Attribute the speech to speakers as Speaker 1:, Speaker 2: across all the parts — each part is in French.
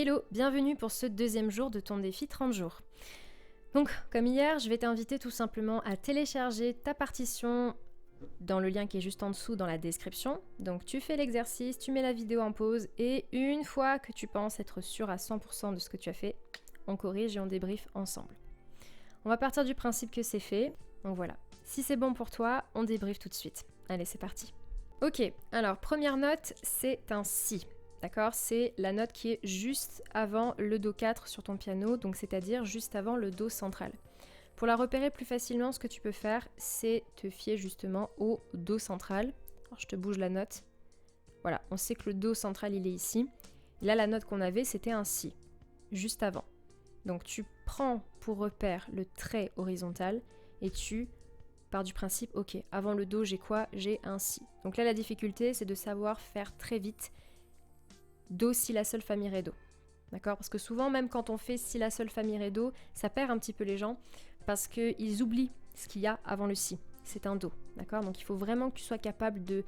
Speaker 1: Hello, bienvenue pour ce deuxième jour de ton défi 30 jours. Donc, comme hier, je vais t'inviter tout simplement à télécharger ta partition dans le lien qui est juste en dessous dans la description. Donc tu fais l'exercice, tu mets la vidéo en pause et une fois que tu penses être sûr à 100% de ce que tu as fait, on corrige et on débriefe ensemble. On va partir du principe que c'est fait, donc voilà. Si c'est bon pour toi, on débriefe tout de suite. Allez, c'est parti. Ok, alors première note, c'est un Si. D'accord, c'est la note qui est juste avant le Do 4 sur ton piano, donc c'est-à-dire juste avant le Do central. Pour la repérer plus facilement, ce que tu peux faire, c'est te fier justement au Do central. Alors je te bouge la note. Voilà, on sait que le Do central, il est ici. Là, la note qu'on avait, c'était un Si, juste avant. Donc tu prends pour repère le trait horizontal et tu pars du principe, ok, avant le Do, j'ai quoi? J'ai un Si. Donc là, la difficulté, c'est de savoir faire très vite Do, Si, La, Sol, Fa, Mi, Ré, Do. D'accord? Parce que souvent, même quand on fait Si, La, Sol, Fa, Mi, Ré, Do, ça perd un petit peu les gens parce qu'ils oublient ce qu'il y a avant le Si. C'est un Do. D'accord? Donc il faut vraiment que tu sois capable de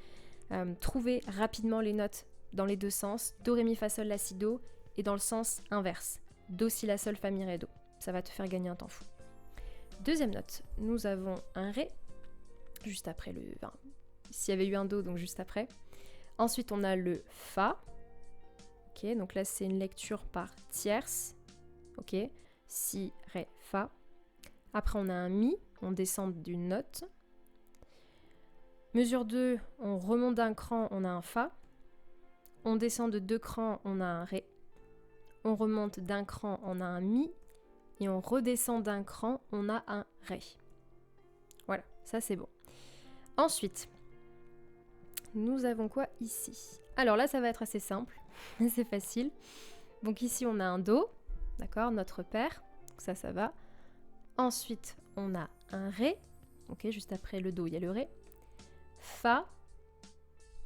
Speaker 1: trouver rapidement les notes dans les deux sens. Do, Ré, Mi, Fa, Sol, La, Si, Do. Et dans le sens inverse. Do, Si, La, Sol, Fa, Mi, Ré, Do. Ça va te faire gagner un temps fou. Deuxième note. Nous avons un Ré. Juste après le... Enfin, s'il y avait eu un Do, donc juste après. Ensuite, on a le Fa. Ok, donc là c'est une lecture par tierce. Ok, Si, Ré, Fa. Après on a un Mi, on descend d'une note. Mesure 2, on remonte d'un cran, on a un Fa. On descend de 2 crans, on a un Ré. On remonte d'un cran, on a un Mi. Et on redescend d'un cran, on a un Ré. Voilà, ça c'est bon. Ensuite, nous avons quoi ici? Alors là ça va être assez simple, c'est facile. Donc ici on a un Do, d'accord, notre père, donc ça va. Ensuite on a un Ré, ok, juste après le Do il y a le Ré. Fa,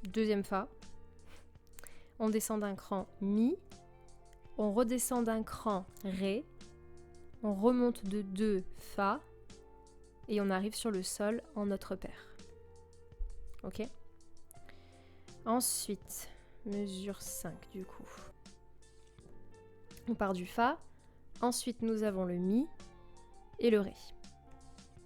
Speaker 1: deuxième Fa. On descend d'un cran Mi, on redescend d'un cran Ré, on remonte de 2 Fa, et on arrive sur le Sol en notre père. Ok. Ensuite, mesure 5 du coup. On part du Fa, ensuite nous avons le Mi et le Ré.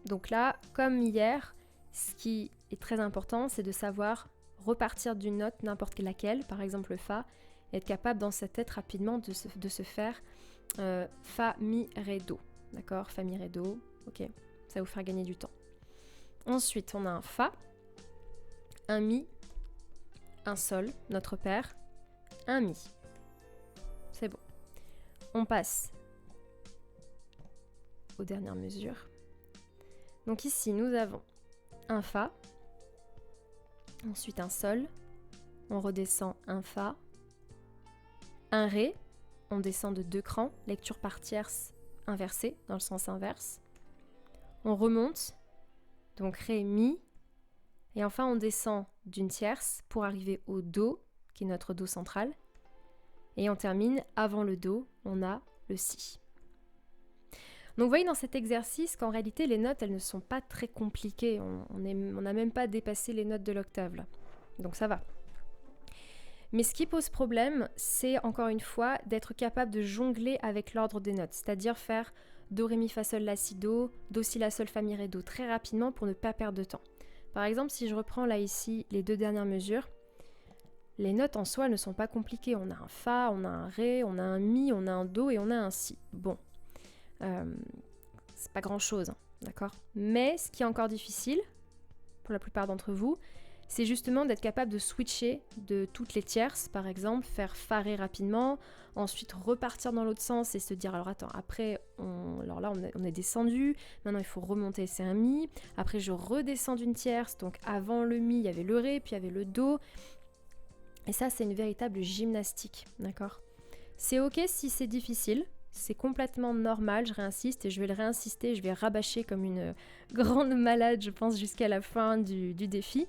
Speaker 1: Donc là, comme hier, ce qui est très important, c'est de savoir repartir d'une note, n'importe laquelle, par exemple le Fa, et être capable dans sa tête rapidement de se faire Fa, Mi, Ré, Do. D'accord? Fa, Mi, Ré, Do, ok, ça va vous faire gagner du temps. Ensuite, on a un Fa, un Mi, un Sol, notre père, un Mi. C'est bon. On passe aux dernières mesures. Donc ici, nous avons un Fa, ensuite un Sol, on redescend un Fa, un Ré, on descend de 2 crans, lecture par tierce inversée, dans le sens inverse. On remonte, donc Ré, Mi, et enfin on descend d'une tierce pour arriver au Do, qui est notre Do central. Et on termine, avant le Do, on a le Si. Donc vous voyez dans cet exercice qu'en réalité les notes elles ne sont pas très compliquées, on n'a même pas dépassé les notes de l'octave là, donc ça va. Mais ce qui pose problème, c'est encore une fois d'être capable de jongler avec l'ordre des notes, c'est-à-dire faire Do, Ré, Mi, Fa, Sol, La, Si, Do, Do, Si, La, Sol, Fa, Mi, Ré, Do très rapidement pour ne pas perdre de temps. Par exemple, si je reprends là ici les deux dernières mesures, les notes en soi ne sont pas compliquées. On a un Fa, on a un Ré, on a un Mi, on a un Do et on a un Si. Bon, c'est pas grand-chose, hein, d'accord? Mais ce qui est encore difficile, pour la plupart d'entre vous, c'est justement d'être capable de switcher de toutes les tierces, par exemple, faire Fa, Ré rapidement, ensuite repartir dans l'autre sens et se dire, alors attends, après, alors là on est descendu, maintenant il faut remonter, c'est un Mi, après je redescends d'une tierce, donc avant le Mi, il y avait le Ré, puis il y avait le Do, et ça c'est une véritable gymnastique, d'accord? C'est ok si c'est difficile, c'est complètement normal, je réinsiste et je vais le réinsister, je vais rabâcher comme une grande malade, je pense, jusqu'à la fin du défi.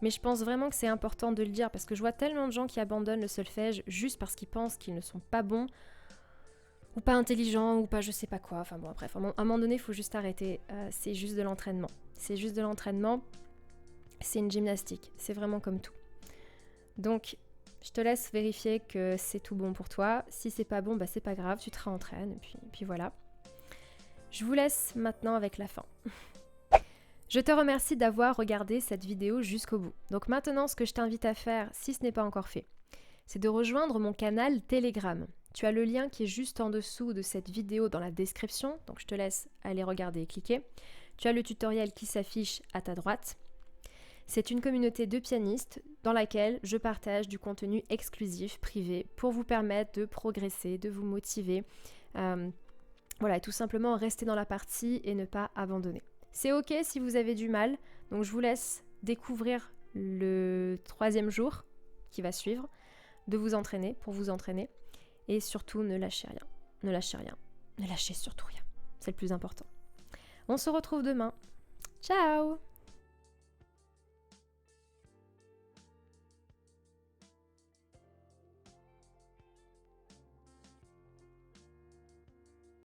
Speaker 1: Mais je pense vraiment que c'est important de le dire parce que je vois tellement de gens qui abandonnent le solfège juste parce qu'ils pensent qu'ils ne sont pas bons ou pas intelligents ou pas je sais pas quoi. Enfin bon, bref, à un moment donné, il faut juste arrêter. C'est juste de l'entraînement. C'est juste de l'entraînement. C'est une gymnastique. C'est vraiment comme tout. Donc, Je te laisse vérifier que c'est tout bon pour toi. Si c'est pas bon, bah c'est pas grave, tu te réentraînes et puis voilà. Je vous laisse maintenant avec la fin. Je te remercie d'avoir regardé cette vidéo jusqu'au bout. Donc maintenant, ce que je t'invite à faire, si ce n'est pas encore fait, c'est de rejoindre mon canal Telegram. Tu as le lien qui est juste en dessous de cette vidéo dans la description, donc je te laisse aller regarder et cliquer. Tu as le tutoriel qui s'affiche à ta droite. C'est une communauté de pianistes dans laquelle je partage du contenu exclusif, privé, pour vous permettre de progresser, de vous motiver. Voilà, tout simplement rester dans la partie et ne pas abandonner. C'est ok si vous avez du mal, donc je vous laisse découvrir le 3e jour qui va suivre, de vous entraîner, pour vous entraîner, et surtout ne lâchez rien, ne lâchez rien, ne lâchez surtout rien, c'est le plus important. On se retrouve demain, ciao!